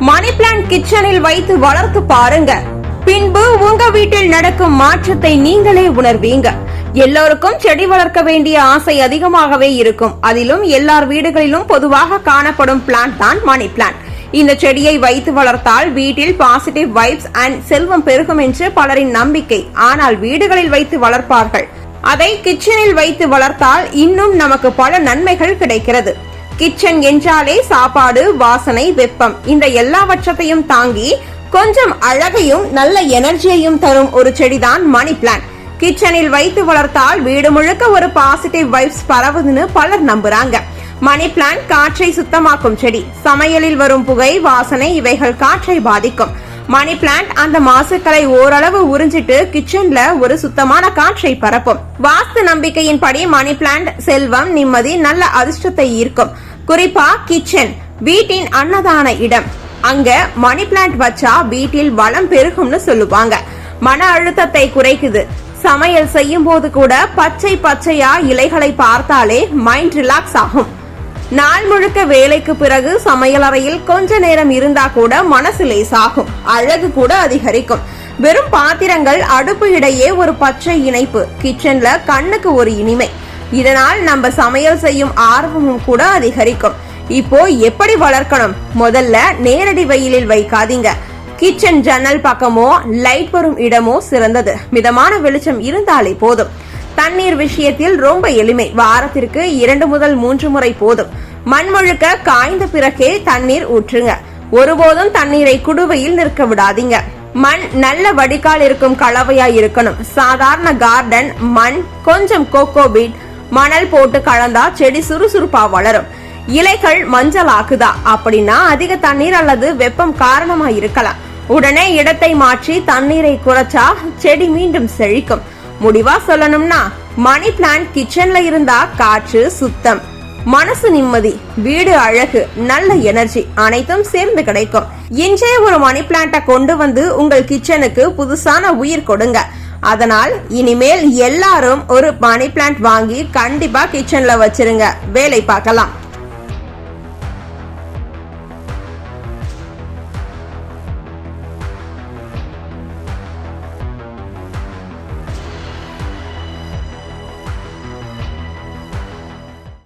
Money plant கிச்சனில் வைத்து வளர்த்து பாருங்க. பின்பு உங்க வீட்டில் நடக்கும் மாற்றத்தை நீங்களே உணர்வீங்க. எல்லோருக்கும் செடி வளர்க்க வேண்டிய ஆசை அதிகமாகவே இருக்கும். அதிலும் எல்லார் வீடுகளிலும் பொதுவாக காணப்படும் பிளான்ட் தான் மணி பிளான்ட். இந்த செடியை வைத்து வளர்த்தால் வீட்டில் பாசிட்டிவ் வைப்ஸ் அண்ட் செல்வம் பெருகும் என்று பலரின் நம்பிக்கை. ஆனால் வீடுகளில் வைத்து வளர்ப்பார்கள். அதை கிச்சனில் வைத்து வளர்த்தால் இன்னும் நமக்கு பல நன்மைகள் கிடைக்கிறது. கிச்சன் என்றாலே சாப்பாடு, வாசனை, வெப்பம் இந்த எல்லாவற்றையும் தாங்கி கொஞ்சம் அழகையும் நல்ல எனர்ஜியையும் தரும் ஒரு செடிதான் மணி பிளான்ட். கிச்சனில் வைத்து வளர்த்தால் வீடு முழுக்க ஒரு பாசிட்டிவ் வைப்ஸ் பரவுதுன்னு பலர் நம்புறாங்க. மணி பிளான்ட் காற்றை சுத்தமாக்கும் செடி. சமையலில் வரும் புகை, வாசனை இவைகள் காற்றை பாதிக்கும். மணி பிளான்ட் அந்த மாசுக்களை ஓரளவு உறிஞ்சிட்டு கிச்சன்ல ஒரு சுத்தமான காற்றை பரப்பும். வாஸ்து நம்பிக்கையின்படி மணி பிளான்ட் செல்வம், நிம்மதி, நல்ல அதிர்ஷ்டத்தை ஈர்க்கும். குறிப்பா கிச்சன் வீட்டின் அன்னதான இடம். அங்க மணி பிளான்ட் வச்சா வீட்டில் வளம் பெருகும்னு சொல்லுவாங்க. மன அழுத்தத்தை குறைக்குது. சமையல் செய்யும் போது கூட பச்சை பச்சையா இலைகளை பார்த்தாலே மைண்ட் ரிலாக்ஸ் ஆகும். நாள் முழுக்க வேலைக்கு பிறகு சமையலறையில் கொஞ்ச நேரம் இருந்தா கூட மனசு லேசாகும். அழகு கூட அதிகரிக்கும். வெறும் பாத்திரங்கள், அடுப்பு இடையே ஒரு பச்சை இணைப்பு, கிச்சன்ல கண்ணுக்கு ஒரு இனிமை. இதனால் நம்ம சமையல் செய்யும் ஆர்வமும் கூட அதிகரிக்கும். இப்போ எப்படி வளர்க்கணும்? முதல்ல நேரடி வெயிலில் வைக்காதீங்க. கிச்சன் ஜன்னல் பக்கமோ லைட் வரும் இடமோ சிறந்தது. மிதமான வெளிச்சம் இருந்தாலே போதும். தண்ணீர் விஷயத்தில் ரொம்ப எளிமை. வாரத்திற்கு 2 முதல் 3 முறை போதும். மண் முழுக்க காய்ந்த பிறகே தண்ணீர் ஊற்றுங்க. ஒருபோதும் தண்ணீரை குடுவையில் நிற்க விடாதீங்க. மண் நல்ல வடிகால் இருக்கும் கலவையா இருக்கணும். சாதாரண கார்டன் மண், கொஞ்சம் கோகோ பீட், மணல் போட்டு கலந்தா செடி சுறுசுறுப்பா வளரும். இலைகள் மஞ்சள் ஆக்குதா அப்படின்னா அதிக தண்ணீர் அல்லது வெப்பம் காரணமா இருக்கலாம். உடனே இடத்தை மாற்றி தண்ணீரை குறைச்சா செடி மீண்டும் செழிக்கும். முடிவா சொல்லணும்னா மணி பிளான்ட் கிச்சன்ல இருந்தா காற்று சுத்தம், மனசு நிம்மதி, வீடு அழகு, நல்ல எனர்ஜி அனைத்தும் சேர்ந்து கிடைக்கும். இன்றைய ஒரு மணி பிளான்ட கொண்டு வந்து உங்கள் கிச்சனுக்கு புதுசான உயிர் கொடுங்க. அதனால் இனிமேல் எல்லாரும் ஒரு மணி பிளான்ட் வாங்கி கண்டிப்பா கிச்சன்ல வச்சிருங்க. வேலை பார்க்கலாம்.